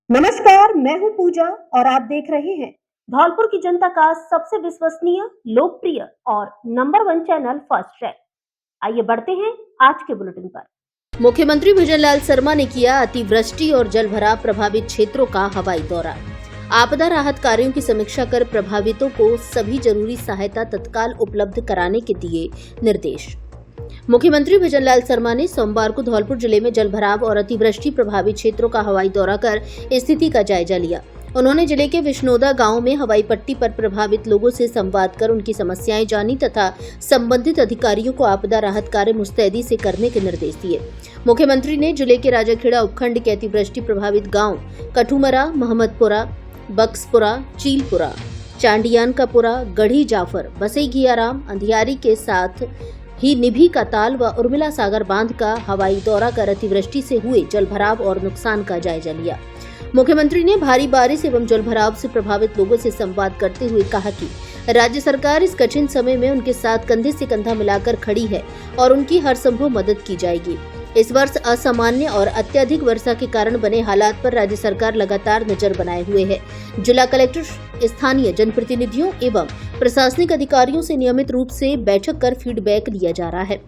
नमस्कार, मैं हूं पूजा और आप देख रहे हैं धौलपुर की जनता का सबसे विश्वसनीय, लोकप्रिय और नंबर 1 चैनल फर्स्ट ट्रैक। आइए बढ़ते हैं आज के बुलेटिन पर। मुख्यमंत्री भजनलाल शर्मा ने किया अतिवृष्टि और जलभराव प्रभावित क्षेत्रों का हवाई दौरा। आपदा राहत कार्यों की समीक्षा कर प्रभावितों को सभी जरूरी सहायता तत्काल उपलब्ध कराने के दिए निर्देश। मुख्यमंत्री भजनलाल शर्मा ने सोमवार को धौलपुर जिले में जलभराव और अतिवृष्टि प्रभावित क्षेत्रों का हवाई दौरा कर स्थिति का जायजा लिया। उन्होंने जिले के विष्णोदा गांव में हवाई पट्टी पर प्रभावित लोगों से संवाद कर उनकी समस्याएं जानी तथा संबंधित अधिकारियों को आपदा राहत कार्य मुस्तैदी से करने के निर्देश दिए। मुख्यमंत्री ने जिले के राजाखेड़ा उपखंड के अतिवृष्टि प्रभावित गाँव कठुमरा, महमदपुरा, बक्सपुरा, चीलपुरा, चांडियानकापुरा, गढ़ी जाफर, बसई घियाराम, अंधियारी के साथ ही निभी का ताल व उर्मिला सागर बांध का हवाई दौरा कर अतिवृष्टि से हुए जलभराव और नुकसान का जायजा लिया। मुख्यमंत्री ने भारी बारिश एवं जलभराव से प्रभावित लोगों से संवाद करते हुए कहा कि राज्य सरकार इस कठिन समय में उनके साथ कंधे से कंधा मिलाकर खड़ी है और उनकी हर संभव मदद की जाएगी। इस वर्ष असामान्य और अत्यधिक वर्षा के कारण बने हालात पर राज्य सरकार लगातार नजर बनाए हुए है। जिला कलेक्टर स्थानीय जनप्रतिनिधियों एवं प्रशासनिक अधिकारियों से नियमित रूप से बैठक कर फीडबैक लिया जा रहा है।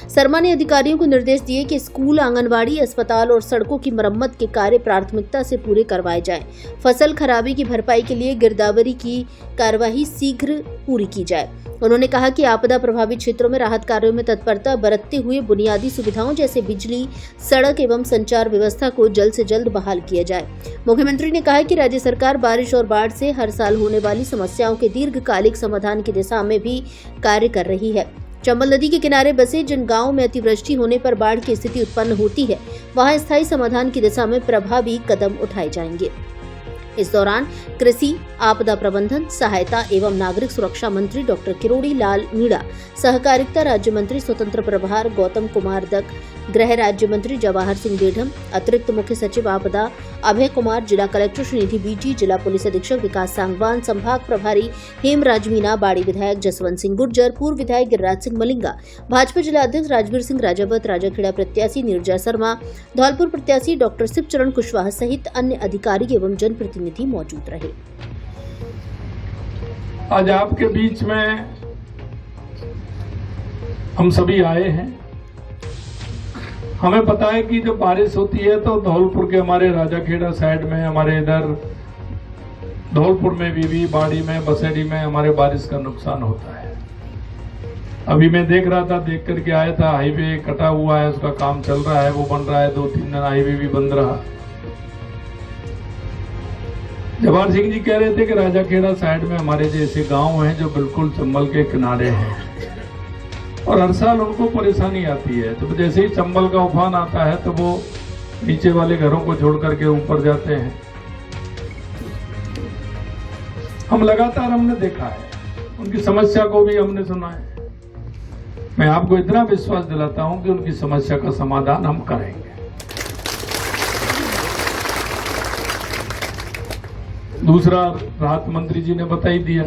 शर्मा ने अधिकारियों को निर्देश दिए कि स्कूल, आंगनबाड़ी, अस्पताल और सड़कों की मरम्मत के कार्य प्राथमिकता से पूरे करवाए जाएं। फसल खराबी की भरपाई के लिए गिरदावरी की कार्यवाही शीघ्र पूरी की जाए। उन्होंने कहा कि आपदा प्रभावित क्षेत्रों में राहत कार्यों में तत्परता बरतते हुए बुनियादी सुविधाओं जैसे बिजली, सड़क एवं संचार व्यवस्था को जल्द से जल्द बहाल किया जाए। मुख्यमंत्री ने कहा कि राज्य सरकार बारिश और बाढ़ से हर साल होने वाली समस्याओं के दीर्घकालिक समाधान की दिशा में भी कार्य कर रही है। चंबल नदी के किनारे बसे जिन गांवों में अतिवृष्टि होने पर बाढ़ की स्थिति उत्पन्न होती है, वहां स्थायी समाधान की दिशा में प्रभावी कदम उठाए जाएंगे। इस दौरान कृषि, आपदा प्रबंधन, सहायता एवं नागरिक सुरक्षा मंत्री डॉक्टर किरोड़ी लाल मीणा, सहकारिता राज्य मंत्री स्वतंत्र प्रभार गौतम कुमार दत्त, गृह राज्य मंत्री जवाहर सिंह डेढ़म, अतिरिक्त मुख्य सचिव आपदा अभय कुमार, जिला कलेक्टर श्रीनिधि बीटी, जिला पुलिस अधीक्षक विकास सांगवान, संभाग प्रभारी हेमराज मीणा, बाड़ी विधायक जसवंत सिंह गुर्जर, पूर्व विधायक गिरिराज सिंह मलिंगा, भाजपा जिला अध्यक्ष राजवीर सिंह राजावत, राजाखेड़ा प्रत्याशी नीरजा शर्मा, धौलपुर प्रत्याशी डॉक्टर शिवचरण कुशवाहा सहित अन्य अधिकारी एवं जनप्रतिनिधि मौजूद रहे। आज आपके बीच में हम सभी आए हैं। हमें पता है कि जब बारिश होती है तो धौलपुर के हमारे राजाखेड़ा साइड में, हमारे इधर धौलपुर में भी, बाड़ी में, बसेड़ी में हमारे बारिश का नुकसान होता है। अभी मैं देख रहा था, देख करके आया था, हाईवे कटा हुआ है, उसका काम चल रहा है, वो बन रहा है, 2-3 दिन हाईवे भी बंद रहा। जवाहर सिंह जी कह रहे थे कि राजाखेड़ा साइड में हमारे जैसे गांव हैं जो बिल्कुल चंबल के किनारे हैं और हर साल उनको परेशानी आती है। तो जैसे ही चंबल का उफान आता है तो वो नीचे वाले घरों को छोड़ करके ऊपर जाते हैं। हम लगातार हमने देखा है, उनकी समस्या को भी हमने सुना है। मैं आपको इतना विश्वास दिलाता हूं कि उनकी समस्या का समाधान हम करेंगे। दूसरा, राहत मंत्री जी ने बता ही दिया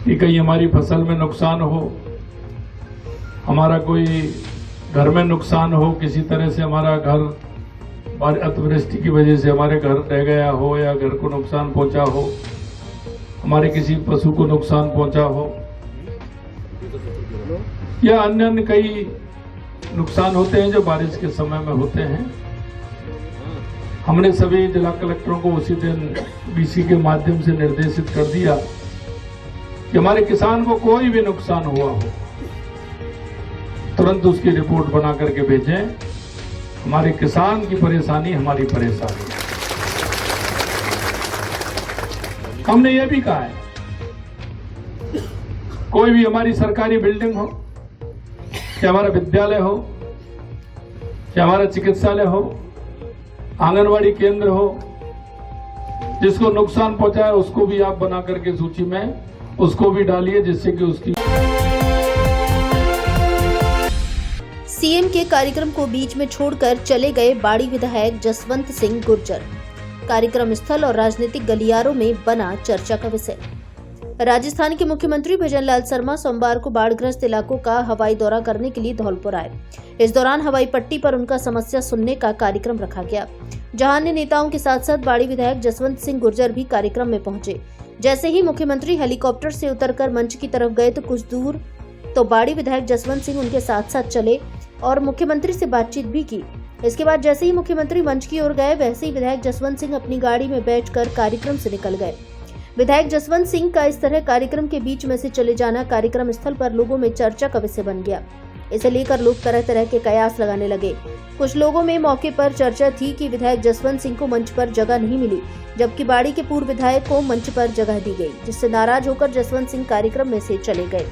कि कहीं हमारी फसल में नुकसान हो, हमारा कोई घर में नुकसान हो, किसी तरह से हमारा घर अतिवृष्टि की वजह से हमारे घर रह गया हो या घर को नुकसान पहुंचा हो, हमारे किसी पशु को नुकसान पहुंचा हो या अन्य कई नुकसान होते हैं जो बारिश के समय में होते हैं। हमने सभी जिला कलेक्टरों को उसी दिन बीसी के माध्यम से निर्देशित कर दिया कि हमारे किसान को कोई भी नुकसान हुआ हो तुरंत उसकी रिपोर्ट बना करके भेजें। हमारे किसान की परेशानी हमारी परेशानी। हमने ये भी कहा है, कोई भी हमारी सरकारी बिल्डिंग हो, चाहे हमारा विद्यालय हो, चाहे हमारा चिकित्सालय हो, आंगनवाड़ी केंद्र हो, जिसको नुकसान पहुंचा है उसको भी आप बना करके सूची में उसको भी डालिए, जिससे कि उसकी। सीएम के कार्यक्रम को बीच में छोड़कर चले गए बाड़ी विधायक जसवंत सिंह गुर्जर। कार्यक्रम स्थल और राजनीतिक गलियारों में बना चर्चा का विषय। राजस्थान के मुख्यमंत्री भजनलाल शर्मा सोमवार को बाढ़ग्रस्त इलाकों का हवाई दौरा करने के लिए धौलपुर आए। इस दौरान हवाई पट्टी पर उनका समस्या सुनने का कार्यक्रम रखा गया, जहां अन्य नेताओं के साथ साथ बाड़ी विधायक जसवंत सिंह गुर्जर भी कार्यक्रम में पहुंचे। जैसे ही मुख्यमंत्री हेलीकॉप्टर से उतरकर मंच की तरफ गए तो कुछ दूर तो बाड़ी विधायक जसवंत सिंह उनके साथ साथ चले और मुख्यमंत्री से बातचीत भी की। इसके बाद जैसे ही मुख्यमंत्री मंच की ओर गए, वैसे ही विधायक जसवंत सिंह अपनी गाड़ी में बैठकर कार्यक्रम से निकल गए। विधायक जसवंत सिंह का इस तरह कार्यक्रम के बीच में से चले जाना कार्यक्रम स्थल पर लोगों में चर्चा का विषय बन गया। इसे लेकर लोग तरह तरह के कयास लगाने लगे। कुछ लोगों में मौके पर चर्चा थी कि विधायक जसवंत सिंह को मंच पर जगह नहीं मिली, जबकि बाड़ी के पूर्व विधायक को मंच पर जगह दी गई, जिससे नाराज होकर जसवंत सिंह कार्यक्रम में से चले गए।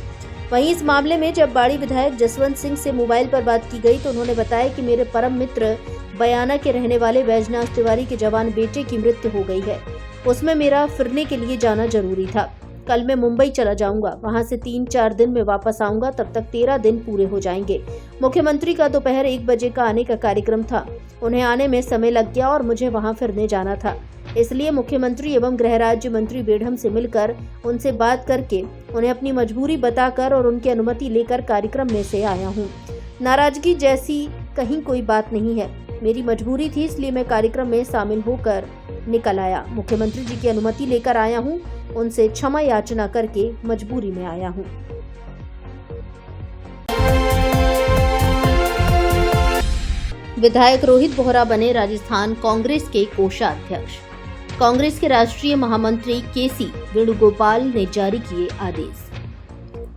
वहीं इस मामले में जब बाड़ी विधायक जसवंत सिंह से मोबाइल पर बात की गई तो उन्होंने बताया कि मेरे परम मित्र बयाना के रहने वाले बैजनाथ तिवारी के जवान बेटे की मृत्यु हो गई है। उसमें मेरा फिरने के लिए जाना जरूरी था। कल मैं मुंबई चला जाऊंगा, वहां से 3-4 दिन में वापस आऊंगा, तब तक 13 दिन पूरे हो जाएंगे। मुख्यमंत्री का दोपहर 1 बजे का आने का कार्यक्रम था। उन्हें आने में समय लग गया और मुझे वहां फिरने जाना था, इसलिए मुख्यमंत्री एवं गृह राज्य मंत्री बेढम से मिलकर उनसे बात करके उन्हें अपनी मजबूरी बताकर और उनकी अनुमति लेकर कार्यक्रम में से आया हूँ। नाराजगी जैसी कहीं कोई बात नहीं है, मेरी मजबूरी थी, इसलिए मैं कार्यक्रम में शामिल होकर निकल आया। मुख्यमंत्री जी की अनुमति लेकर आया हूँ, उनसे क्षमा याचना करके मजबूरी में आया हूँ। विधायक रोहित बोहरा बने राजस्थान कांग्रेस के कोषाध्यक्ष। कांग्रेस के राष्ट्रीय महामंत्री केसी वेणुगोपाल ने जारी किए आदेश।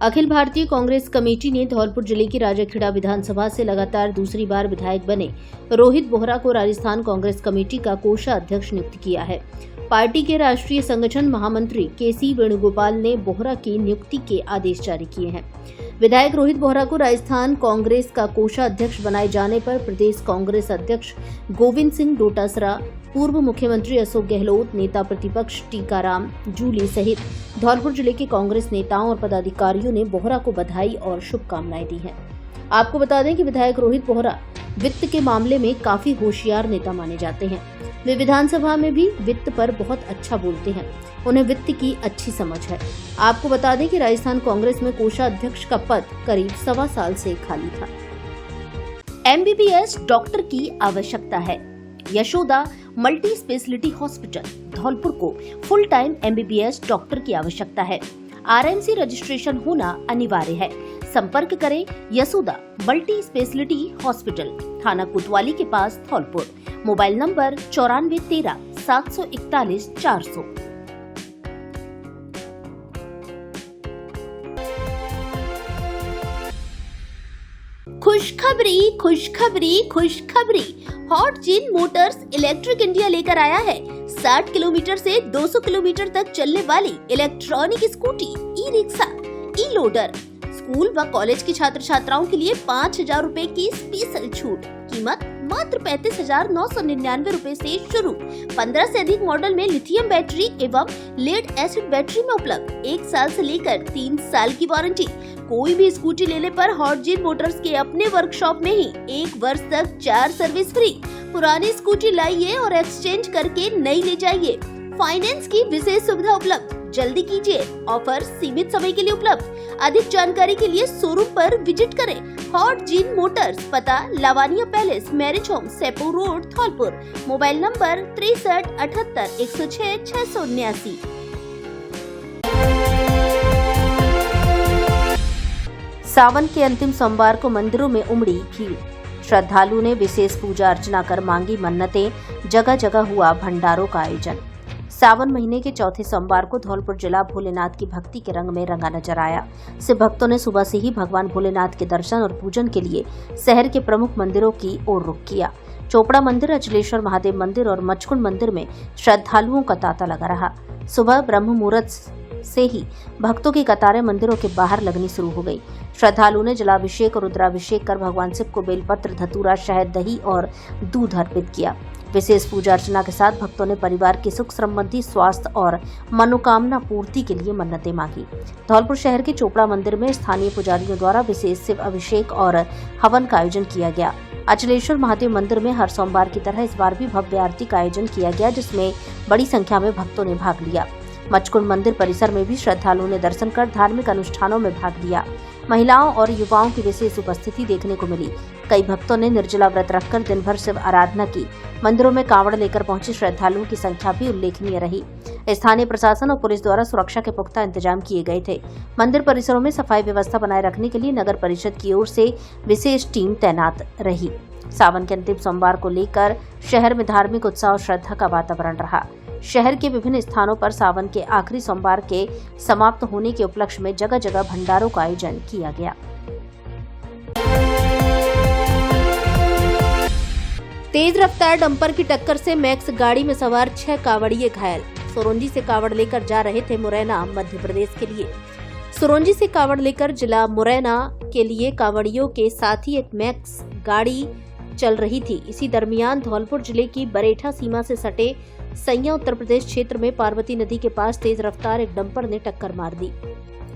अखिल भारतीय कांग्रेस कमेटी ने धौलपुर जिले की राजाखेड़ा विधानसभा से लगातार दूसरी बार विधायक बने रोहित बोहरा को राजस्थान कांग्रेस कमेटी का कोषाध्यक्ष नियुक्त किया है। पार्टी के राष्ट्रीय संगठन महामंत्री केसी वेणुगोपाल ने बोहरा की नियुक्ति के आदेश जारी किए हैं। विधायक रोहित बोहरा को राजस्थान कांग्रेस का कोषाध्यक्ष बनाए जाने पर प्रदेश कांग्रेस अध्यक्ष गोविंद सिंह डोटासरा, पूर्व मुख्यमंत्री अशोक गहलोत, नेता प्रतिपक्ष टीकाराम जूली सहित धौलपुर जिले के कांग्रेस नेताओं और पदाधिकारियों ने बोहरा को बधाई और शुभकामनाएं दी हैं। आपको बता दें कि विधायक रोहित बोहरा वित्त के मामले में काफी होशियार नेता माने जाते हैं। वे विधानसभा में भी वित्त पर बहुत अच्छा बोलते हैं, उन्हें वित्त की अच्छी समझ है। आपको बता दें कि राजस्थान कांग्रेस में कोषाध्यक्ष का पद करीब 1.25 साल से खाली था। MBBS डॉक्टर की आवश्यकता है। Yashoda multi speciality hospital Dholpur को फुल टाइम MBBS डॉक्टर की आवश्यकता है। RMC रजिस्ट्रेशन होना अनिवार्य है। संपर्क करें यशोदा मल्टी स्पेशलिटी हॉस्पिटल, थाना कोतवाली के पास धौलपुर। Mobile number 9413 741 400। खुशखबरी खुशखबरी खुशखबरी, हॉटजीन मोटर्स इलेक्ट्रिक इंडिया लेकर आया है 60 किलोमीटर से 200 किलोमीटर तक चलने वाली इलेक्ट्रॉनिक स्कूटी, ई रिक्शा, ई लोडर। स्कूल व कॉलेज के छात्र छात्राओं के लिए 5,000 रूपए की स्पेशल छूट। कीमत मात्र 35,999 रूपए से शुरू। 15 से अधिक मॉडल में लिथियम बैटरी एवं लेड एसिड बैटरी में उपलब्ध। 1 साल से लेकर 3 साल की वारंटी। कोई भी स्कूटी लेने पर हॉटजीन मोटर्स के अपने वर्कशॉप में ही 1 वर्ष तक 4 सर्विस फ्री। पुरानी स्कूटी लाइए और एक्सचेंज करके नई ले जाइए। फाइनेंस की विशेष सुविधा उपलब्ध, जल्दी कीजिए, ऑफर सीमित समय के लिए उपलब्ध। अधिक जानकारी के लिए शोरूम पर विजिट करें। हॉटजीन मोटर्स, पता Lavania Palace, marriage home, Saipau road, Dholpur. Mobile number 63 78 106 679। Sawan के अंतिम सोमवार को मंदिरों में उमड़ी भीड़। श्रद्धालुओं ने विशेष पूजा अर्चना कर मांगी मन्नतें, जगह जगह हुआ भंडारों का आयोजन। सावन महीने के चौथे सोमवार को धौलपुर जिला भोलेनाथ की भक्ति के रंग में रंगा नजर आया। सिर्फ भक्तों ने सुबह से ही भगवान भोलेनाथ के दर्शन और पूजन के लिए शहर के प्रमुख मंदिरों की ओर रुख किया। चोपड़ा मंदिर, अचलेश्वर महादेव मंदिर और मचकुंड मंदिर में श्रद्धालुओं का तांता लगा रहा। सुबह ब्रह्म मुहूर्त से ही भक्तों की कतारें मंदिरों के बाहर लगनी शुरू हो गई। श्रद्धालुओं ने जलाभिषेक और रुद्राभिषेक कर भगवान शिव को बेलपत्र, धतूरा, शहद, दही और दूध अर्पित किया। विशेष पूजा अर्चना के साथ भक्तों ने परिवार की सुख समृद्धि, स्वास्थ्य और मनोकामना पूर्ति के लिए मन्नतें मांगी। धौलपुर शहर के चोपड़ा मंदिर में स्थानीय पुजारियों द्वारा विशेष शिव अभिषेक और हवन का आयोजन किया गया। अचलेश्वर महादेव मंदिर में हर सोमवार की तरह इस बार भी भव्य आरती का आयोजन किया गया, जिसमें बड़ी संख्या में भक्तों ने भाग लिया। मचकुंड मंदिर परिसर में भी श्रद्धालुओं ने दर्शन कर धार्मिक अनुष्ठानों में भाग लिया। महिलाओं और युवाओं की विशेष उपस्थिति देखने को मिली। कई भक्तों ने निर्जला व्रत रखकर दिन भर शिव आराधना की। मंदिरों में कांवड़ लेकर पहुंचे श्रद्धालुओं की संख्या भी उल्लेखनीय रही। स्थानीय प्रशासन और पुलिस द्वारा सुरक्षा के पुख्ता इंतजाम किए गए थे। मंदिर परिसरों में सफाई व्यवस्था बनाए रखने के लिए नगर परिषद की ओर से विशेष टीम तैनात रही। सावन के अंतिम सोमवार को लेकर शहर में धार्मिक उत्साह और श्रद्धा का वातावरण रहा। शहर के विभिन्न स्थानों पर सावन के आखिरी सोमवार के समाप्त होने के उपलक्ष्य में जगह जगह भंडारों का आयोजन किया गया। तेज रफ्तार डंपर की टक्कर से मैक्स गाड़ी में सवार 6 कांवड़िए घायल। सुरंजी से कांवड़ लेकर जा रहे थे मुरैना मध्य प्रदेश के लिए। सुरंजी से कांवड़ लेकर जिला मुरैना के लिए कांवड़ियों के साथ ही एक मैक्स गाड़ी चल रही थी। इसी दरमियान धौलपुर जिले की बरेठा सीमा से सटे सैया उत्तर प्रदेश क्षेत्र में पार्वती नदी के पास तेज रफ्तार एक डंपर ने टक्कर मार दी,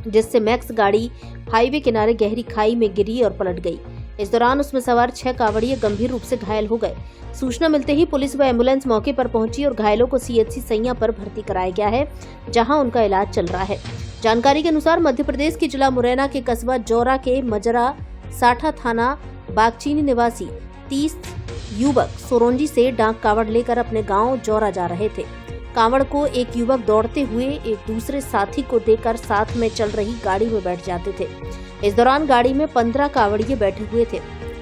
जिससे मैक्स गाड़ी हाईवे किनारे गहरी खाई में गिरी और पलट गई। इस दौरान उसमें सवार 6 कांवड़िए गंभीर रूप से घायल हो गए। सूचना मिलते ही पुलिस व एम्बुलेंस मौके पर पहुंची और घायलों को सीएचसी सैया पर भर्ती कराया गया है, जहां उनका इलाज चल रहा है। जानकारी के अनुसार मध्य प्रदेश के जिला मुरैना के कस्बा जौरा के मजरा साठा थाना बागचीनी निवासी 30 युवक सोरोंजी से डाक कांवड़ लेकर अपने गांव जौरा जा रहे थे। कांवड़ को एक युवक दौड़ते हुए एक दूसरे साथी को देकर साथ में चल रही गाड़ी में बैठ जाते थे। इस दौरान गाड़ी में 15 कांवड़िए बैठे हुए थे।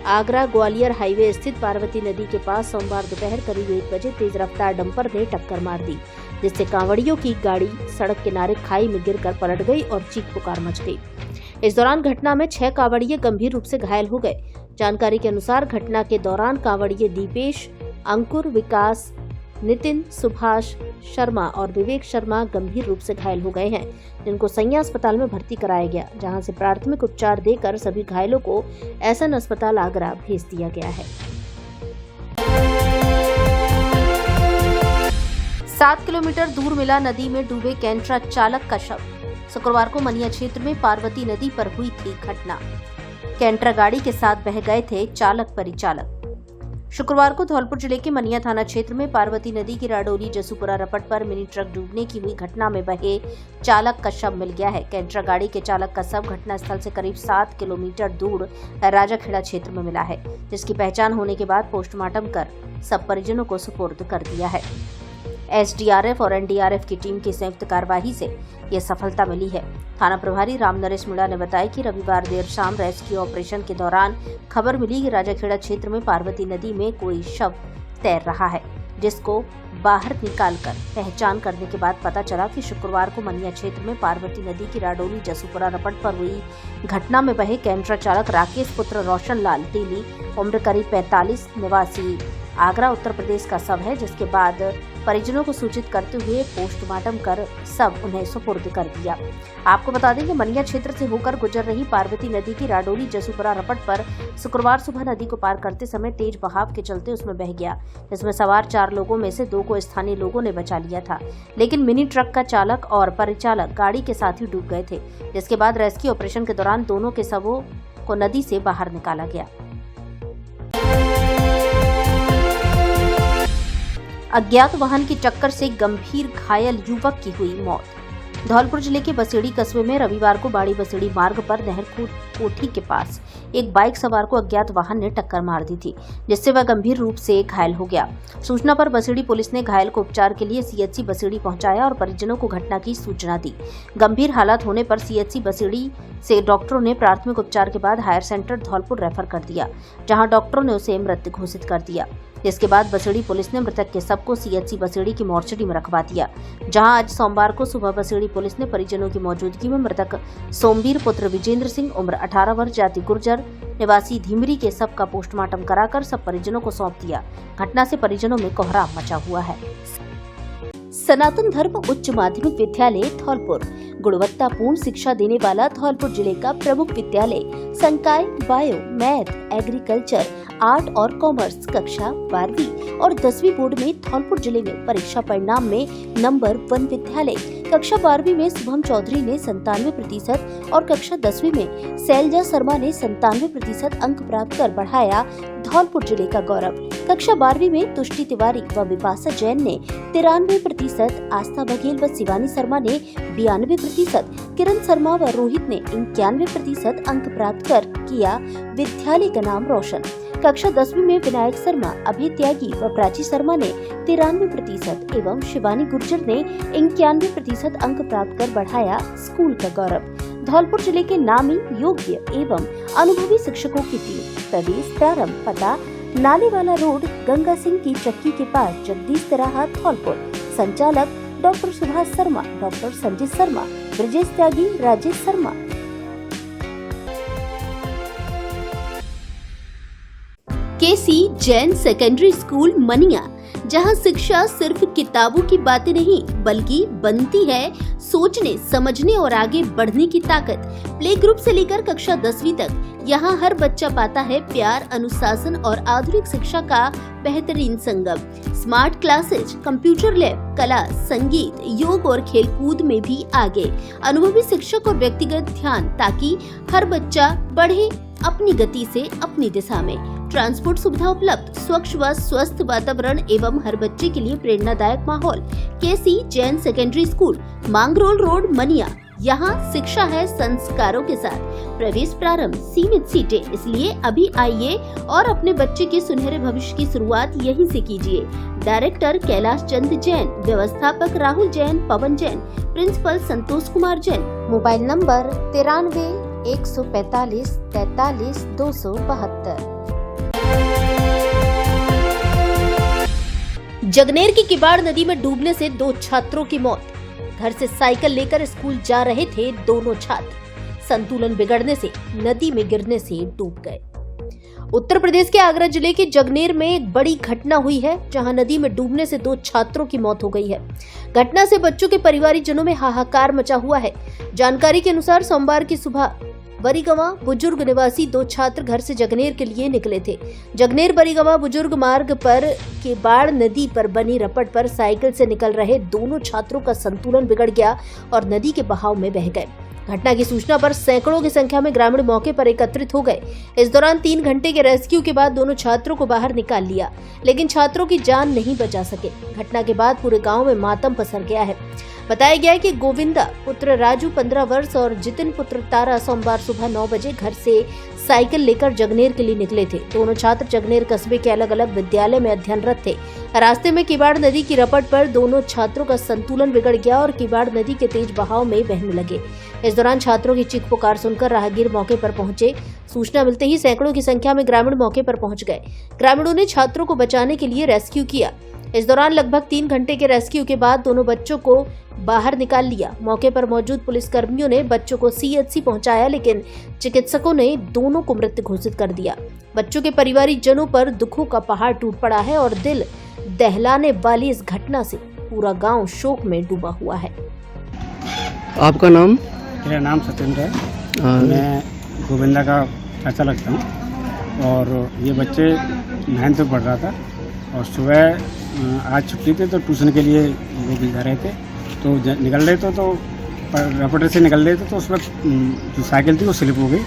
आगरा ग्वालियर हाईवे स्थित पार्वती नदी के पास सोमवार दोपहर करीब 1 बजे तेज रफ्तार डंपर ने टक्कर मार दी, जिससे कांवड़ियों की गाड़ी सड़क किनारे खाई में गिरकर पलट गई और चीख पुकार मच गई। इस दौरान घटना में 6 कांवड़िए गंभीर रूप से घायल हो गए। जानकारी के अनुसार घटना के दौरान कांवड़िए दीपेश, अंकुर, विकास, नितिन, सुभाष शर्मा और विवेक शर्मा गंभीर रूप से घायल हो गए हैं, जिनको सैया अस्पताल में भर्ती कराया गया, जहां से प्राथमिक उपचार देकर सभी घायलों को एसएन अस्पताल आगरा भेज दिया गया है। 7 किलोमीटर दूर मिला नदी में डूबे कैंट्रा चालक का शव। शुक्रवार को मनिया क्षेत्र में पार्वती नदी पर हुई थी घटना। कैंट्रा गाड़ी के साथ बह गए थे चालक परिचालक। शुक्रवार को धौलपुर जिले के मनिया थाना क्षेत्र में पार्वती नदी की राडोली जसूपुरा रपट पर मिनी ट्रक डूबने की हुई घटना में बहे चालक का शव मिल गया है। कैंट्रा गाड़ी के चालक का शव घटनास्थल से करीब 7 किलोमीटर दूर राजाखेड़ा क्षेत्र में मिला है, जिसकी पहचान होने के बाद पोस्टमार्टम कर सब परिजनों को सुपुर्द कर दिया है। एसडीआरएफ और एनडीआरएफ की टीम की संयुक्त कार्यवाही से यह सफलता मिली है। थाना प्रभारी राम नरेश मीणा ने बताया कि रविवार देर शाम रेस्क्यू ऑपरेशन के दौरान खबर मिली कि राजाखेड़ा क्षेत्र में पार्वती नदी में कोई शव तैर रहा है, जिसको बाहर निकालकर पहचान करने के बाद पता चला कि शुक्रवार को मनिया क्षेत्र में पार्वती नदी की राडोली जसूपुरा रपट पर हुई घटना में बहे कैंट्रा चालक राकेश पुत्र रोशन लाल तेली उम्र करीब 45 निवासी आगरा उत्तर प्रदेश का शव है, जिसके बाद परिजनों को सूचित करते हुए पोस्टमार्टम कर सब उन्हें सुपुर्द कर दिया। आपको बता दें कि मनिया क्षेत्र से होकर गुजर रही पार्वती नदी की राडोली जसूपुरा रपट पर शुक्रवार सुबह नदी को पार करते समय तेज बहाव के चलते उसमें बह गया, जिसमें सवार 4 लोगों में से 2 को स्थानीय लोगों ने बचा लिया था, लेकिन मिनी ट्रक का चालक और परिचालक गाड़ी के साथ ही डूब गए थे, जिसके बाद रेस्क्यू ऑपरेशन के दौरान दोनों के शवों को नदी से बाहर निकाला गया। अज्ञात वाहन की टक्कर से गंभीर घायल युवक की हुई मौत। धौलपुर जिले के बसेड़ी कस्बे में रविवार को बाड़ी बसेड़ी मार्ग पर नहर कोठी के पास एक बाइक सवार को अज्ञात वाहन ने टक्कर मार दी थी, जिससे वह गंभीर रूप से घायल हो गया। सूचना पर बसेड़ी पुलिस ने घायल को उपचार के लिए सीएचसी बसेड़ी पहुंचाया और परिजनों को घटना की सूचना दी। गंभीर हालत होने पर सीएचसी बसेड़ी से डॉक्टरों ने प्राथमिक उपचार के बाद हायर सेंटर धौलपुर रेफर कर दिया, जहां डॉक्टरों ने उसे मृत घोषित कर दिया। जिसके बाद बसेड़ी पुलिस ने मृतक के शव को सीएचसी बसेड़ी की मोर्चरी में रखवा दिया, जहां आज सोमवार को सुबह बसेड़ी पुलिस ने परिजनों की मौजूदगी में मृतक सोमवीर पुत्र विजेंद्र सिंह उम्र 18 वर्ष जाति गुर्जर निवासी धीमरी के शव का पोस्टमार्टम कराकर सब परिजनों को सौंप दिया। घटना से परिजनों में कोहराम मचा हुआ है। सनातन धर्म उच्च माध्यमिक विद्यालय धौलपुर गुणवत्तापूर्ण शिक्षा देने वाला धौलपुर जिले का प्रमुख विद्यालय संकाय बायो, मैथ, एग्रीकल्चर, आर्ट और कॉमर्स कक्षा 12वीं और 10वीं बोर्ड में धौलपुर जिले में परीक्षा परिणाम में नंबर 1 विद्यालय। कक्षा 12वीं में शुभम चौधरी ने 97% और कक्षा 10वीं में शैलजा शर्मा ने 97% अंक प्राप्त कर बढ़ाया धौलपुर जिले का गौरव। कक्षा 12वीं में तुष्टि तिवारी व विपाशा जैन ने 93%, आस्था बघेल व शिवानी शर्मा ने 92%, किरण शर्मा व रोहित ने 91% अंक प्राप्त कर किया विद्यालय का नाम रोशन। कक्षा 10वीं में विनायक शर्मा, अभय त्यागी व प्राची शर्मा ने 93% एवं शिवानी गुर्जर ने 91% अंक प्राप्त कर बढ़ाया स्कूल का गौरव। धौलपुर जिले के नामी, योग्य एवं अनुभवी शिक्षकों की टीम प्रवेश प्रारंभ, पता नालेवाला रोड, गंगा सिंह की चक्की के पास, जगदीश तिराहा, धौलपुर। संचालक डॉक्टर सुभाष शर्मा, डॉक्टर संजय शर्मा, ब्रजेश त्यागी, राजेश शर्मा। केसी जैन सेकेंडरी स्कूल मनिया, जहां शिक्षा सिर्फ किताबों की बातें नहीं बल्कि बनती है सोचने, समझने और आगे बढ़ने की ताकत। प्ले ग्रुप से लेकर कक्षा 10वीं तक यहां हर बच्चा पाता है प्यार, अनुशासन और आधुनिक शिक्षा का बेहतरीन संगम। स्मार्ट क्लासेज, कंप्यूटर लैब, कला, संगीत, योग और खेलकूद में भी आगे। अनुभवी शिक्षक और व्यक्तिगत ध्यान ताकि हर बच्चा बढ़े अपनी गति से, अपनी दिशा में। ट्रांसपोर्ट सुविधा उपलब्ध, स्वच्छ व स्वस्थ वातावरण एवं हर बच्चे के लिए प्रेरणादायक माहौल। KC Jain secondary school, Mangrol road, Maniya. यहाँ शिक्षा है संस्कारों के साथ। प्रवेश प्रारंभ, सीमित सीटें, इसलिए अभी आइए और अपने बच्चे के सुनहरे भविष्य की शुरुआत यहीं से कीजिए। डायरेक्टर कैलाश चंद जैन, व्यवस्थापक Rahul Jain, Pawan Jain, principal Santosh Kumar Jain. Mobile number 93 145 43 272। Jagner की किबाड़ नदी में डूबने से 2 छात्रों की मौत। घर से साइकिल लेकर स्कूल जा रहे थे दोनों छात्र, संतुलन बिगड़ने से नदी में गिरने से डूब गए। उत्तर प्रदेश के आगरा जिले के जगनेर में एक बड़ी घटना हुई है, जहां नदी में डूबने से 2 छात्रों की मौत हो गई है। घटना से बच्चों के परिवारजनों में हाहाकार मचा हुआ है। जानकारी के अनुसार सोमवार की सुबह बरीगवा बुजुर्ग निवासी 2 छात्र घर से जगनेर के लिए निकले थे। जगनेर बरीगवा बुजुर्ग मार्ग पर किबाड़ नदी पर बनी रपट पर साइकिल से निकल रहे दोनों छात्रों का संतुलन बिगड़ गया और नदी के बहाव में बह गए। घटना की सूचना पर सैकड़ों की संख्या में ग्रामीण मौके पर एकत्रित हो गए। इस दौरान 3 घंटे के रेस्क्यू के बाद दोनों छात्रों को बाहर निकाल लिया, लेकिन छात्रों की जान नहीं बचा सके। घटना के बाद पूरे गांव में मातम पसर गया है। बताया गया है कि गोविंदा पुत्र राजू 15 वर्ष और जितिन पुत्र तारा सोमवार सुबह 9 बजे घर से साइकिल लेकर जगनेर के लिए निकले थे। दोनों छात्र जगनेर कस्बे के अलग अलग विद्यालय में अध्ययनरत थे। रास्ते में किबाड़ नदी की रपट पर दोनों छात्रों का संतुलन बिगड़ गया और किबाड़ नदी के तेज बहाव में बहने लगे। इस दौरान छात्रों की चीख पुकार सुनकर राहगीर मौके पर पहुंचे। सूचना मिलते ही सैकड़ों की संख्या में ग्रामीण मौके पर पहुंच गए। ग्रामीणों ने छात्रों को बचाने के लिए रेस्क्यू किया। इस दौरान लगभग 3 घंटे के रेस्क्यू के बाद दोनों बच्चों को बाहर निकाल लिया। मौके पर मौजूद पुलिसकर्मियों ने बच्चों को सीएचसी पहुंचाया, लेकिन चिकित्सकों ने दोनों को मृत घोषित कर दिया। बच्चों के परिवारजनों पर दुखों का पहाड़ टूट पड़ा है और दिल दहलाने वाली इस घटना से पूरा गांव शोक में डूबा हुआ है। आपका नाम? मेरा नाम सत्येंद्र है। मैं गोविंदा का चाचा लगता हूँ और ये बच्चे 9th में पढ़ रहा था और सुबह आज छुट्टी थी तो ट्यूशन के लिए वो भी जा रहे थे, तो निकल रहे थे तो रपटे से निकल रहे थे तो उस वक्त जो साइकिल थी वो स्लिप हो गई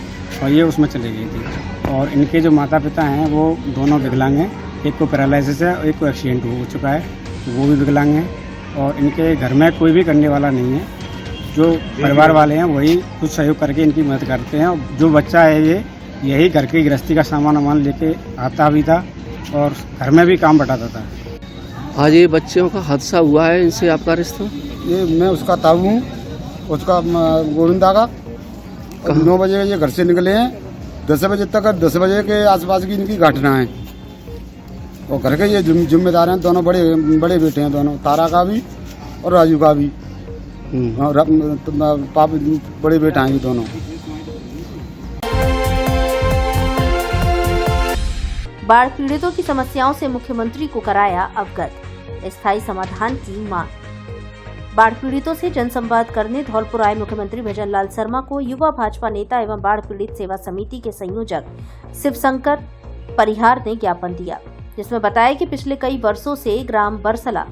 और ये उसमें चली गई थी। और इनके जो माता पिता हैं वो दोनों विकलांग हैं, एक को पैरालिसिस है और एक को एक्सीडेंट हो चुका है, तो वो भी विकलांग हैं और इनके घर में कोई भी करने वाला नहीं है। जो परिवार वाले हैं वही कुछ सहयोग करके इनकी मदद करते हैं। और जो बच्चा है ये यही घर की गृहस्थी का सामान लेके आता भी था और घर में भी काम बटाता था। आज ये बच्चों का हादसा हुआ है, इनसे आपका रिश्ता? ये मैं उसका ताऊ हूँ, उसका गोविंदा का। 9 बजे ये घर से निकले हैं, 10 बजे तक 10 बजे के आसपास की इनकी घटना है। और घर के ये जिम्मेदार हैं, दोनों बड़े बेटे हैं, दोनों तारा का भी और राजू का भी। बड़े बेटा हैं ये दोनों। बाढ़ पीड़ितों की समस्याओं से मुख्यमंत्री को कराया अवगत, स्थायी समाधान की मांग। बाढ़ पीड़ितों से जनसंवाद करने धौलपुर आए मुख्यमंत्री भजनलाल शर्मा को युवा भाजपा नेता एवं बाढ़ पीड़ित सेवा समिति के संयोजक शिवशंकर परिहार ने ज्ञापन दिया, जिसमें बताया कि पिछले कई वर्षों से ग्राम बरसला,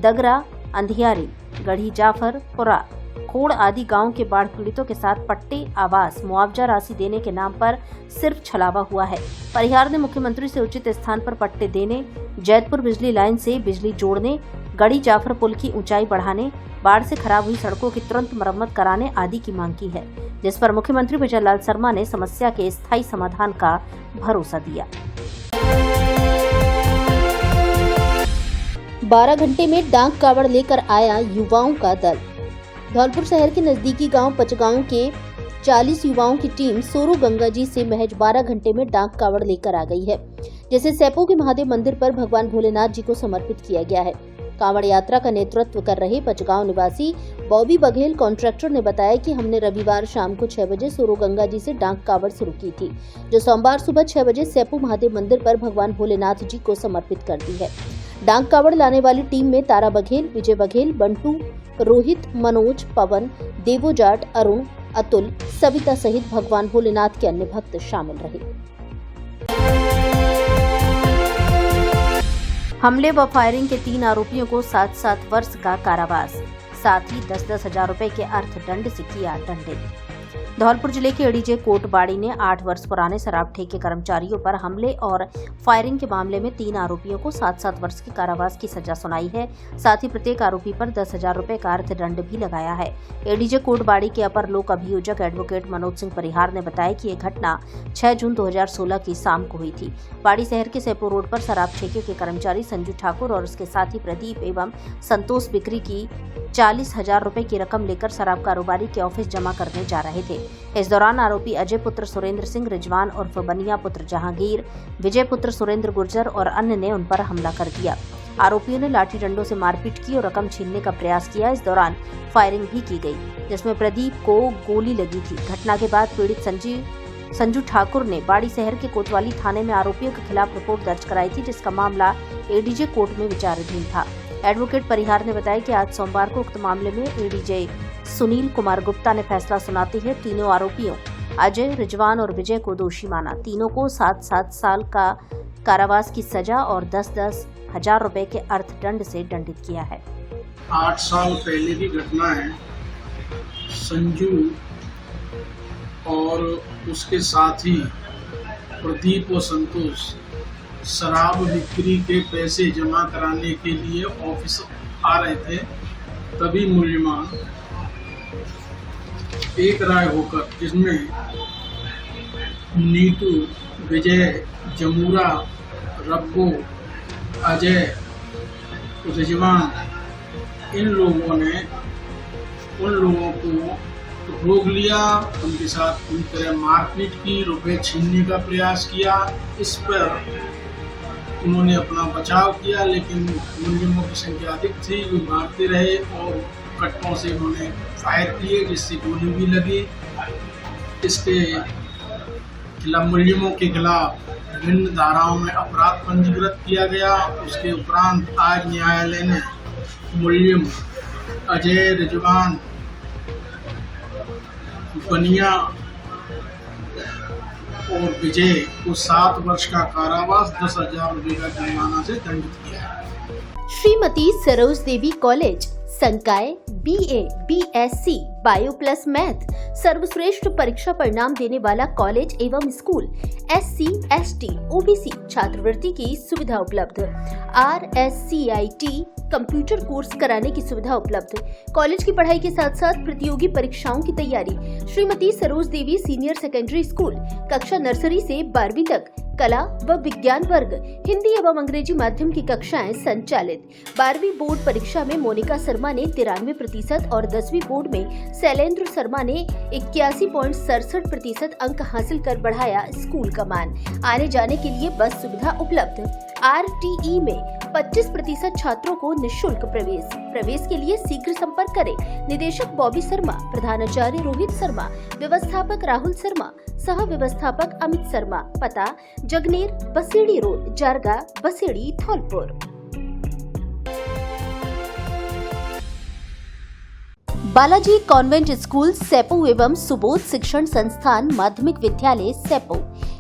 दगरा, अंधियारी, गढ़ी जाफर, पुरा, खोड़ आदि गांव के बाढ़ पीड़ितों के साथ पट्टे, आवास, मुआवजा राशि देने के नाम पर सिर्फ छलावा हुआ है। परिहार ने मुख्यमंत्री से उचित स्थान पर पट्टे देने, जैतपुर बिजली लाइन से बिजली जोड़ने, गढ़ी जाफर पुल की ऊंचाई बढ़ाने, बाढ़ से खराब हुई सड़कों की तुरंत मरम्मत कराने आदि की मांग की है, जिस पर मुख्यमंत्री विजय लाल शर्मा ने समस्या के स्थायी समाधान का भरोसा दिया। 12 घंटे में डाक कावड़ लेकर आया युवाओं का दल। धौलपुर शहर के नजदीकी गांव पचगांव के 40 युवाओं की टीम सोरो गंगा जी से महज 12 घंटे में डाक कावड़ लेकर आ गई है, जिसे सेपो के महादेव मंदिर पर भगवान भोलेनाथ जी को समर्पित किया गया है। कांवड़ यात्रा का नेतृत्व कर रहे पचगांव निवासी बॉबी बघेल कॉन्ट्रैक्टर ने बताया कि हमने रविवार शाम को 6 बजे सोरो गंगा जी से डाक कावड़ शुरू की थी, जो सोमवार सुबह 6 बजे सेपो महादेव मंदिर पर भगवान भोलेनाथ जी को समर्पित कर दी है। डाक कावड़ लाने वाली टीम में तारा बघेल, विजय बघेल, बंटू, रोहित, मनोज, पवन, देवो जाट, अरुण, अतुल, सविता सहित भगवान भोलेनाथ के अन्य भक्त शामिल रहे। हमले व फायरिंग के 3 आरोपियों को 7-7 वर्ष का कारावास, साथ ही 10-10 हजार रुपए के अर्थदंड से किया दंडित। धौलपुर जिले के एडीजे कोटबाड़ी ने 8 वर्ष पुराने शराब ठेके कर्मचारियों पर हमले और फायरिंग के मामले में 3 आरोपियों को 7-7 वर्ष के कारावास की सजा सुनाई है। साथ ही प्रत्येक आरोपी पर 10,000 रुपए का अर्थदंड भी लगाया है। एडीजे कोटबाड़ी के अपर लोक अभियोजक एडवोकेट मनोज सिंह परिहार ने बताया कि यह घटना 6 जून 2016 की शाम को हुई थी। बाड़ी शहर के सेपो रोड पर शराब ठेके के कर्मचारी संजू ठाकुर और उसके साथी प्रदीप एवं संतोष बिक्री की 40,000 रुपए की रकम लेकर शराब कारोबारी के ऑफिस जमा करने जा रहे थे। इस दौरान आरोपी अजय पुत्र सुरेंद्र सिंह, रिजवान उर्फ बनिया पुत्र जहांगीर, विजय पुत्र सुरेंद्र गुर्जर और अन्य ने उन पर हमला कर दिया। आरोपियों ने लाठी डंडों से मारपीट की और रकम छीनने का प्रयास किया। इस दौरान फायरिंग भी की गई, जिसमें प्रदीप को गोली लगी थी। घटना के बाद पीड़ित संजू ठाकुर ने बाड़ी शहर के कोतवाली थाने में आरोपियों के खिलाफ रिपोर्ट दर्ज कराई थी, जिसका मामला एडीजे कोर्ट में विचाराधीन था। एडवोकेट परिहार ने बताया कि आज सोमवार को उक्त मामले में एडीजे सुनील कुमार गुप्ता ने फैसला सुनाते हुए तीनों आरोपियों अजय, रिजवान और विजय को दोषी माना। तीनों को 7-7 साल का कारावास की सजा और 10-10 हजार रुपए के अर्थदंड से दंडित किया है। 8 साल पहले की घटना है। संजू और उसके साथी प्रदीप और संतोष शराब बिक्री के पैसे जमा कराने के लिए ऑफिस आ रहे थे। तभी मुलजिमान एक राय होकर, जिसमें नीतू, विजय, जमूरा, रब्बो, अजय, रिजवान, इन लोगों ने उन लोगों को रोक लिया, उनके साथ पूरी तरह मारपीट की, रुपए छीनने का प्रयास किया। इस पर उन्होंने अपना बचाव किया, लेकिन मुलजिमों की संख्या अधिक थी, वो मारते रहे और कट्टों से उन्होंने फायर किए, जिससे गोली भी लगी। इसके खिलाफ मुलजिमों के खिलाफ विभिन्न धाराओं में अपराध पंजीकृत किया गया। उसके उपरांत आज न्यायालय ने मुलजिम अजय, रिजवान, बनिया और विजय को 7 वर्ष का कारावास, 10,000 रुपए का जुर्माना से दंडित किया। श्रीमती सरोज देवी कॉलेज, संकाय BA, BSc, bio plus math, सर्वश्रेष्ठ परीक्षा परिणाम देने वाला कॉलेज एवं स्कूल। SC, ST, OBC छात्रवृत्ति की सुविधा उपलब्ध। RSCIT कंप्यूटर कोर्स कराने की सुविधा उपलब्ध। कॉलेज की पढ़ाई के साथ साथ प्रतियोगी परीक्षाओं की तैयारी। श्रीमती सरोज देवी सीनियर सेकेंडरी स्कूल, कक्षा नर्सरी से 12वीं तक, कला व विज्ञान वर्ग, हिंदी एवं अंग्रेजी माध्यम की कक्षाएं संचालित। 12वीं बोर्ड परीक्षा में मोनिका शर्मा ने 93% और 10वीं बोर्ड में शैलेंद्र शर्मा ने 81.67% अंक हासिल कर बढ़ाया स्कूल का मान। आने जाने के लिए बस सुविधा उपलब्ध। RTE में 25% छात्रों को निःशुल्क प्रवेश के लिए शीघ्र संपर्क करें। निदेशक बॉबी शर्मा, प्रधानाचार्य रोहित शर्मा, व्यवस्थापक राहुल शर्मा, सह व्यवस्थापक अमित शर्मा। पता Jagner, Basedi road, Jarga, Basedi, Dholpur. Balaji convent school Saipau एवं सुबोध शिक्षण संस्थान माध्यमिक विद्यालय सेपो,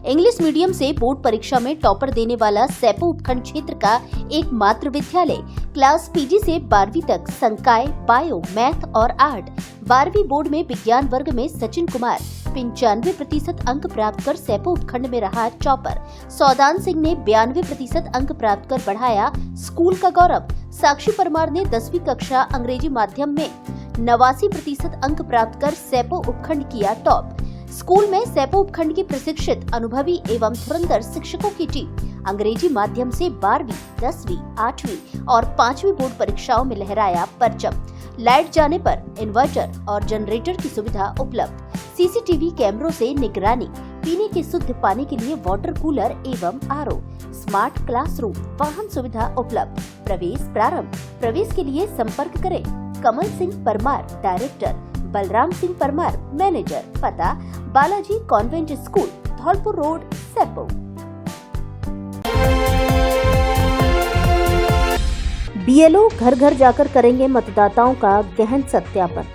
इंग्लिश मीडियम से बोर्ड परीक्षा में टॉपर देने वाला सेपो उपखंड क्षेत्र का एकमात्र विद्यालय। क्लास पीजी से 12वीं तक संकाय, बायो, मैथ और आर्ट। 12वीं बोर्ड में विज्ञान वर्ग में सचिन कुमार 95% अंक प्राप्त कर सैपो उपखंड में रहा टॉपर। सौदान सिंह ने 92% अंक प्राप्त कर बढ़ाया स्कूल का गौरव। साक्षी परमार ने 10वीं कक्षा अंग्रेजी माध्यम में 89% अंक प्राप्त कर सैपो उपखंड किया टॉप। स्कूल में सैपो उपखंड की प्रशिक्षित अनुभवी एवं धुरंधर शिक्षकों की टीम अंग्रेजी माध्यम से 12वीं, 10वीं, 8वीं और 5वीं बोर्ड परीक्षाओं में लहराया परचम। लाइट जाने पर इन्वर्टर और जनरेटर की सुविधा उपलब्ध। सीसीटीवी कैमरों से निगरानी। पीने के शुद्ध पानी के लिए वाटर कूलर एवं आरओ। स्मार्ट क्लासरूम, वाहन सुविधा उपलब्ध। प्रवेश प्रारंभ। प्रवेश के लिए संपर्क करें कमल सिंह परमार, डायरेक्टर, बलराम सिंह परमार, मैनेजर। पता Balaji convent school, Dholpur road, Saipau. BLO घर घर जाकर करेंगे मतदाताओं का गहन सत्यापन।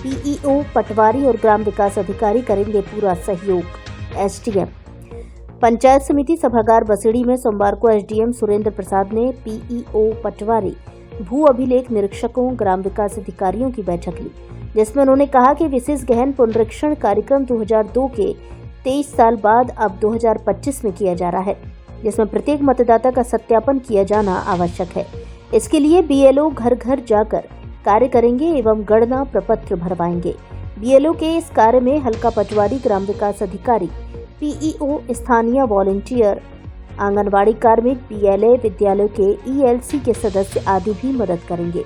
पीईओ, पटवारी और ग्राम विकास अधिकारी करेंगे पूरा सहयोग। एसडीएम। पंचायत समिति सभागार बसेड़ी में सोमवार को एसडीएम सुरेंद्र प्रसाद ने पीईओ, पटवारी, भू अभिलेख निरीक्षकों, ग्राम विकास अधिकारियों की बैठक ली, जिसमें उन्होंने कहा कि विशेष गहन पुनरीक्षण कार्यक्रम 2002 के 23 साल बाद अब 2025 में किया जा रहा है, जिसमें प्रत्येक मतदाता का सत्यापन किया जाना आवश्यक है। इसके लिए बीएलओ घर घर जाकर कार्य करेंगे एवं गणना प्रपत्र भरवाएंगे। बीएलओ के इस कार्य में हल्का पटवारी, ग्राम विकास अधिकारी, पीईओ, स्थानीय वॉलंटियर, आंगनवाड़ी कार्मिक, बीएलए, विद्यालय के ईएलसी के सदस्य आदि भी मदद करेंगे।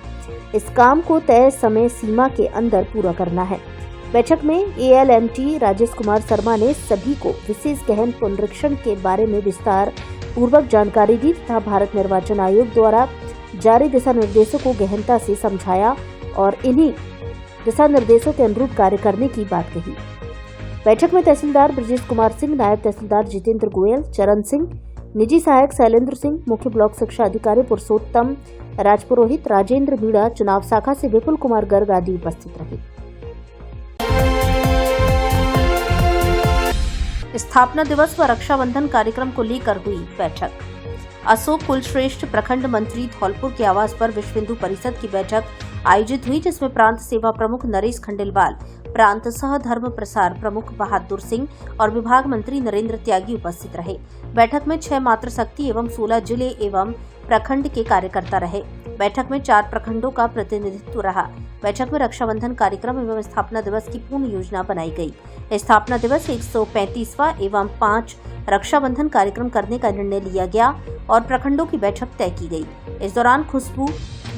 इस काम को तय समय सीमा के अंदर पूरा करना है। बैठक में एएलएमटी राजेश कुमार शर्मा ने सभी को विशेष गहन पुनरीक्षण के बारे में विस्तार पूर्वक जानकारी दी तथा भारत निर्वाचन आयोग द्वारा जारी दिशा निर्देशों को गहनता से समझाया और इन्हीं दिशा निर्देशों के अनुरूप कार्य करने की बात कही। बैठक में तहसीलदार ब्रजेश कुमार सिंह, नायब तहसीलदार जितेंद्र गोयल, चरण सिंह, निजी सहायक शैलेंद्र सिंह, मुख्य ब्लॉक शिक्षा अधिकारी पुरुषोत्तम राजपुरोहित, राजेंद्र मीणा, चुनाव शाखा से विपुल कुमार गर्ग आदि उपस्थित रहे। स्थापना दिवस व रक्षाबंधन कार्यक्रम को लेकर हुई बैठक। अशोक कुलश्रेष्ठ प्रखंड मंत्री धौलपुर के आवास पर विश्व हिंदू परिषद की बैठक आयोजित हुई, जिसमें प्रांत सेवा प्रमुख नरेश खंडेलवाल, प्रांत सह धर्म प्रसार प्रमुख बहादुर सिंह और विभाग मंत्री नरेंद्र त्यागी उपस्थित रहे। बैठक में 6 मातृशक्ति एवं 16 जिले एवं प्रखंड के कार्यकर्ता रहे। बैठक में 4 प्रखंडों का प्रतिनिधित्व रहा। बैठक में रक्षाबंधन कार्यक्रम एवं स्थापना दिवस की पूर्ण योजना बनाई गई। स्थापना दिवस 135वां एवं 5 रक्षाबंधन कार्यक्रम करने का निर्णय लिया गया और प्रखंडों की बैठक तय की गई। इस दौरान खुशबू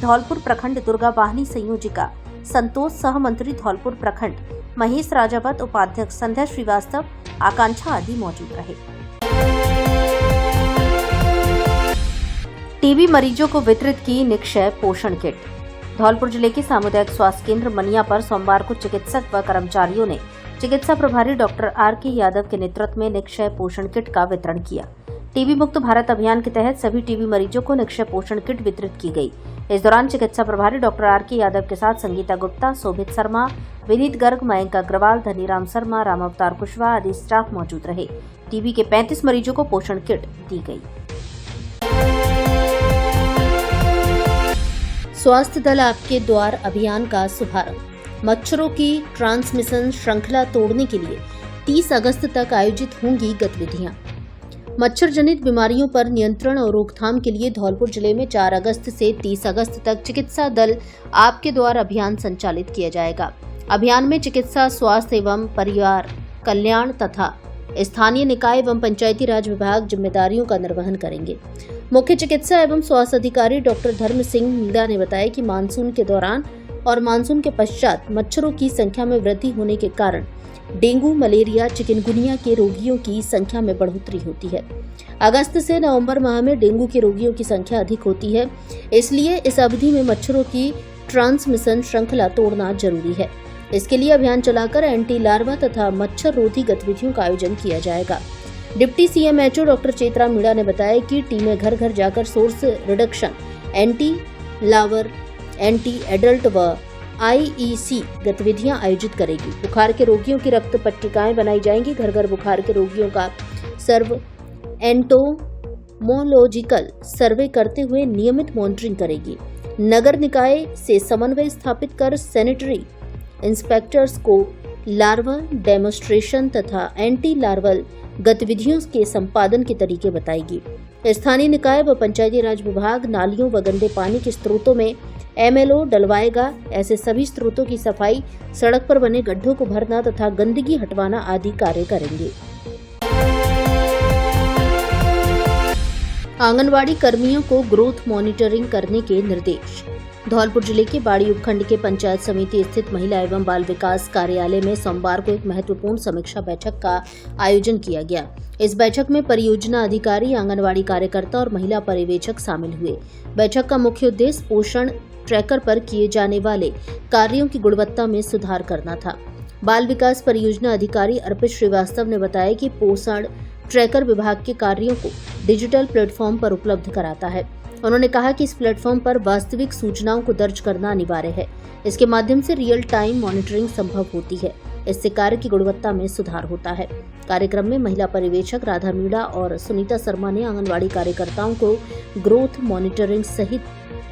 धौलपुर प्रखंड दुर्गा वाहिनी संयोजिका, संतोष सह मंत्री धौलपुर प्रखंड, महेश राजावत उपाध्यक्ष, संध्या श्रीवास्तव, आकांक्षा आदि मौजूद रहे। टीबी मरीजों को वितरित की निक्षय पोषण किट। धौलपुर जिले के सामुदायिक स्वास्थ्य केंद्र मनिया पर सोमवार को चिकित्सक व कर्मचारियों ने चिकित्सा प्रभारी डॉक्टर आर.के. यादव के नेतृत्व में निक्षय पोषण किट का वितरण किया। टीबी मुक्त भारत अभियान के तहत सभी टीबी मरीजों को निक्षय पोषण किट वितरित की गई। इस दौरान चिकित्सा प्रभारी डॉक्टर आर.के. यादव के साथ संगीता गुप्ता, शोभित शर्मा, विनीत गर्ग, मयंक अग्रवाल, धनीराम शर्मा, राम अवतार कुशवाहा आदि स्टाफ मौजूद रहे। टीबी के 35 मरीजों को पोषण किट दी गई। स्वास्थ्य दल आपके द्वार अभियान का शुभारंभ। मच्छरों की ट्रांसमिशन श्रृंखला तोड़ने के लिए 30 अगस्त तक आयोजित होंगी गतिविधियां। मच्छर जनित बीमारियों पर नियंत्रण और रोकथाम के लिए धौलपुर जिले में 4 अगस्त से 30 अगस्त तक चिकित्सा दल आपके द्वार अभियान संचालित किया जाएगा। अभियान में चिकित्सा, स्वास्थ्य एवं परिवार कल्याण तथा स्थानीय निकाय एवं पंचायती राज विभाग जिम्मेदारियों का निर्वहन करेंगे। मुख्य चिकित्सा एवं स्वास्थ्य अधिकारी डॉक्टर धर्म सिंह मीणा ने बताया कि मानसून के दौरान और मानसून के पश्चात मच्छरों की संख्या में वृद्धि होने के कारण डेंगू, मलेरिया, चिकनगुनिया के रोगियों की संख्या में बढ़ोतरी होती है। अगस्त से नवंबर माह में डेंगू के रोगियों की संख्या अधिक होती है, इसलिए इस अवधि में मच्छरों की ट्रांसमिशन श्रृंखला तोड़ना जरूरी है। इसके लिए अभियान चलाकर एंटी लार्वा तथा मच्छर रोधी गतिविधियों का आयोजन किया जाएगा। Deputy CMHO doctor Chetra Meena ने बताया कि टीमें घर घर जाकर source reduction, anti larva, anti adult व आईईसी गतिविधियां आयोजित करेगी। बुखार के रोगियों की रक्त पट्टिकाएं बनाई जाएंगी। घर घर बुखार के रोगियों का सर्व एपिडेमोलॉजिकल सर्वे करते हुए नियमित मॉनिटरिंग करेगी। नगर निकाय से समन्वय स्थापित कर सैनिटरी इंस्पेक्टर्स को लार्वा डेमोस्ट्रेशन तथा एंटी लार्वल गतिविधियों के संपादन के तरीके बताएगी। स्थानीय निकाय व पंचायती राज विभाग नालियों व गंदे पानी के स्रोतों में एमएलओ डलवाएगा। ऐसे सभी स्रोतों की सफाई, सड़क पर बने गड्ढों को भरना तथा गंदगी हटवाना आदि कार्य करेंगे। आंगनवाड़ी कर्मियों को ग्रोथ मॉनिटरिंग करने के निर्देश। धौलपुर जिले के बाड़ी उपखंड के पंचायत समिति स्थित महिला एवं बाल विकास कार्यालय में सोमवार को एक महत्वपूर्ण समीक्षा बैठक का आयोजन किया गया। इस बैठक में परियोजना अधिकारी, आंगनवाड़ी कार्यकर्ता और महिला पर्यवेक्षक शामिल हुए। बैठक का मुख्य उद्देश्य पोषण ट्रैकर पर किए जाने वाले कार्यों की गुणवत्ता में सुधार करना था। बाल विकास परियोजना अधिकारी अर्पित श्रीवास्तव ने बताया कि पोषण ट्रैकर विभाग के कार्यों को डिजिटल प्लेटफॉर्म पर उपलब्ध कराता है। उन्होंने कहा कि इस प्लेटफॉर्म पर वास्तविक सूचनाओं को दर्ज करना अनिवार्य है। इसके माध्यम से रियल टाइम मॉनिटरिंग संभव होती है। इससे कार्य की गुणवत्ता में सुधार होता है। कार्यक्रम में महिला पर्यवेक्षक राधा मीणा और सुनीता शर्मा ने आंगनवाड़ी कार्यकर्ताओं को ग्रोथ मॉनिटरिंग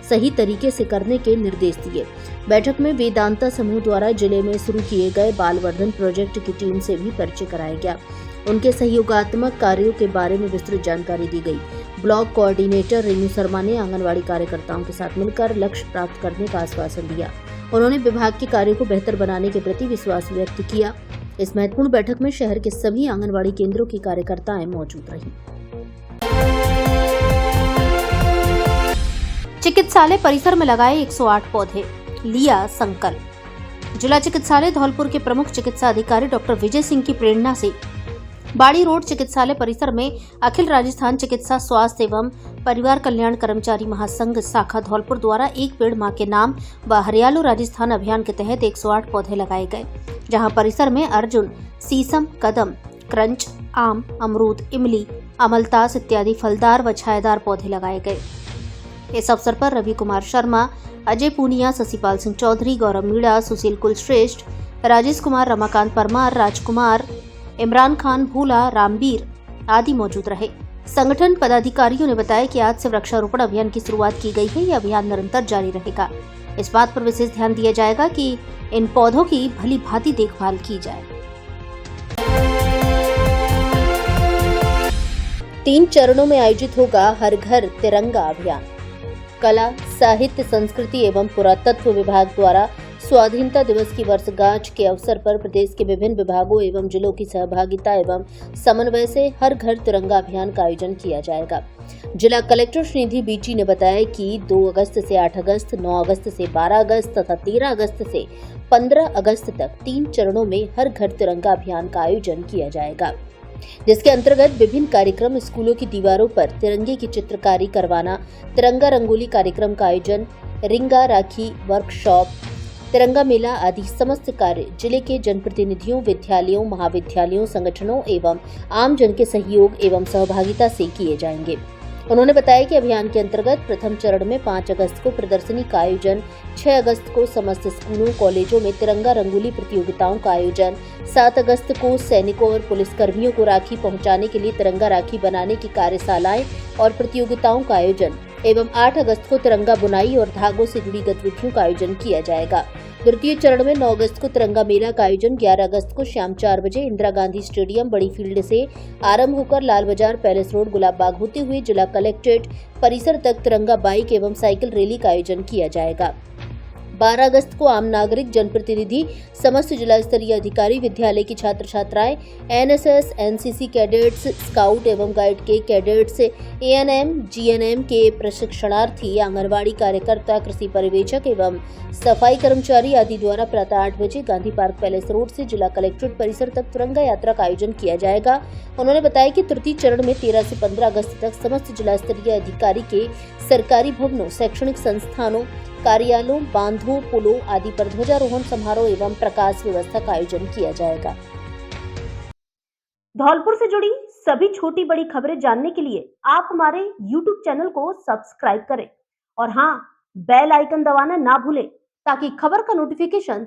सही तरीके से करने के निर्देश दिए। बैठक में वेदांता समूह द्वारा जिले में शुरू किए गए बाल वर्धन प्रोजेक्ट की टीम से भी परिचय कराया गया। उनके सहयोगात्मक कार्यों के बारे में विस्तृत जानकारी दी गई। ब्लॉक कोऑर्डिनेटर रेणु शर्मा ने आंगनवाड़ी कार्यकर्ताओं के साथ मिलकर लक्ष्य प्राप्त करने का आश्वासन दिया। उन्होंने विभाग के कार्यों को बेहतर बनाने के प्रति विश्वास व्यक्त किया। इस महत्वपूर्ण बैठक में शहर के सभी आंगनवाड़ी केंद्रों की कार्यकर्ताएं मौजूद रहीं। चिकित्सालय परिसर में लगाए 108 पौधे, लिया संकल्प। जिला चिकित्सालय धौलपुर के प्रमुख चिकित्सा अधिकारी डॉक्टर विजय सिंह की प्रेरणा से बाड़ी रोड चिकित्सालय परिसर में अखिल राजस्थान चिकित्सा स्वास्थ्य एवं परिवार कल्याण कर्मचारी महासंघ शाखा धौलपुर द्वारा एक पेड़ मां के नाम व हरियालो राजस्थान अभियान के तहत 108 पौधे लगाए गए, जहां परिसर में अर्जुन, शीशम, कदम, क्रंच, आम, अमरूद, इमली, अमलतास इत्यादि फलदार व छायादार पौधे लगाए गए। इस अवसर पर रवि कुमार शर्मा, अजय पूनिया, शशिपाल सिंह चौधरी, गौरव मीणा, सुशील कुलश्रेष्ठ, राजेश कुमार, रमाकांत परमार, राजकुमार, इमरान खान भूला, रामबीर आदि मौजूद रहे। संगठन पदाधिकारियों ने बताया कि आज से वृक्षारोपण अभियान की शुरुआत की गई है। यह अभियान निरंतर जारी रहेगा। इस बात पर विशेष ध्यान दिया जाएगा कि इन पौधों की भली भांति देखभाल की जाए। 3 चरणों में आयोजित होगा हर घर तिरंगा अभियान। कला, साहित्य, संस्कृति एवं पुरातत्व विभाग द्वारा स्वाधीनता दिवस की वर्षगांठ के अवसर पर प्रदेश के विभिन्न विभागों एवं जिलों की सहभागिता एवं समन्वय से हर घर तिरंगा अभियान का आयोजन किया जाएगा। जिला कलेक्टर श्रीनिधि बीटी ने बताया कि 2 अगस्त से 8 अगस्त, 9 अगस्त से 12 अगस्त तथा 13 अगस्त से 15 अगस्त तक 3 चरणों में हर घर तिरंगा अभियान का आयोजन किया जाएगा, जिसके अंतर्गत विभिन्न कार्यक्रम, स्कूलों की दीवारों पर तिरंगे की चित्रकारी करवाना, तिरंगा रंगोली कार्यक्रम का आयोजन, रिंगा राखी वर्कशॉप, तिरंगा मेला आदि समस्त कार्य जिले के जनप्रतिनिधियों, विद्यालयों, महाविद्यालयों, संगठनों एवं आम जन के सहयोग एवं सहभागिता से किए जाएंगे। उन्होंने बताया कि अभियान के अंतर्गत प्रथम चरण में 5 अगस्त को प्रदर्शनी का आयोजन, 6 अगस्त को समस्त स्कूलों, कॉलेजों में तिरंगा रंगोली प्रतियोगिताओं का आयोजन, 7 अगस्त को सैनिकों और पुलिसकर्मियों को राखी पहुंचाने के लिए तिरंगा राखी बनाने की कार्यशालाएं और प्रतियोगिताओं का आयोजन एवं 8 अगस्त को तिरंगा बुनाई और धागों से जुड़ी गतिविधियों का आयोजन किया जाएगा। द्वितीय चरण में 9 अगस्त को तिरंगा मेला का आयोजन 11 अगस्त को शाम 4 बजे इंदिरा गांधी स्टेडियम बड़ी फील्ड से आरंभ होकर लाल बाजार, पैलेस रोड, गुलाब बाग होते हुए जिला कलेक्ट्रेट परिसर तक तिरंगा बाइक एवं साइकिल रैली का आयोजन किया जाएगा। 12 अगस्त को आम नागरिक, जनप्रतिनिधि, समस्त जिला स्तरीय अधिकारी, विद्यालय की छात्र छात्राएं, एनएसएस, एनसीसी कैडेट्स, स्काउट एवं गाइड के कैडेट्स, एएनएम, जीएनएम के प्रशिक्षणार्थी, आंगनवाड़ी कार्यकर्ता, कृषि पर्यवेक्षक एवं सफाई कर्मचारी आदि द्वारा प्रातः 8 बजे गांधी पार्क, पैलेस रोड से जिला कलेक्ट्रेट परिसर तक तिरंगा यात्रा का आयोजन किया जाएगा। उन्होंने बताया कि तृतीय चरण में 13 से 15 अगस्त तक समस्त जिला स्तरीय अधिकारी के सरकारी भवनों, शैक्षणिक संस्थानों, कार्यालयों, बांधों, पुलों आदि पर ध्वजारोहण समारोह एवं प्रकाश व्यवस्था का आयोजन किया जाएगा। धौलपुर से जुड़ी सभी छोटी बड़ी खबरें जानने के लिए आप हमारे YouTube चैनल को सब्सक्राइब करें और हाँ, बेल आइकन दबाना ना भूलें ताकि खबर का नोटिफिकेशन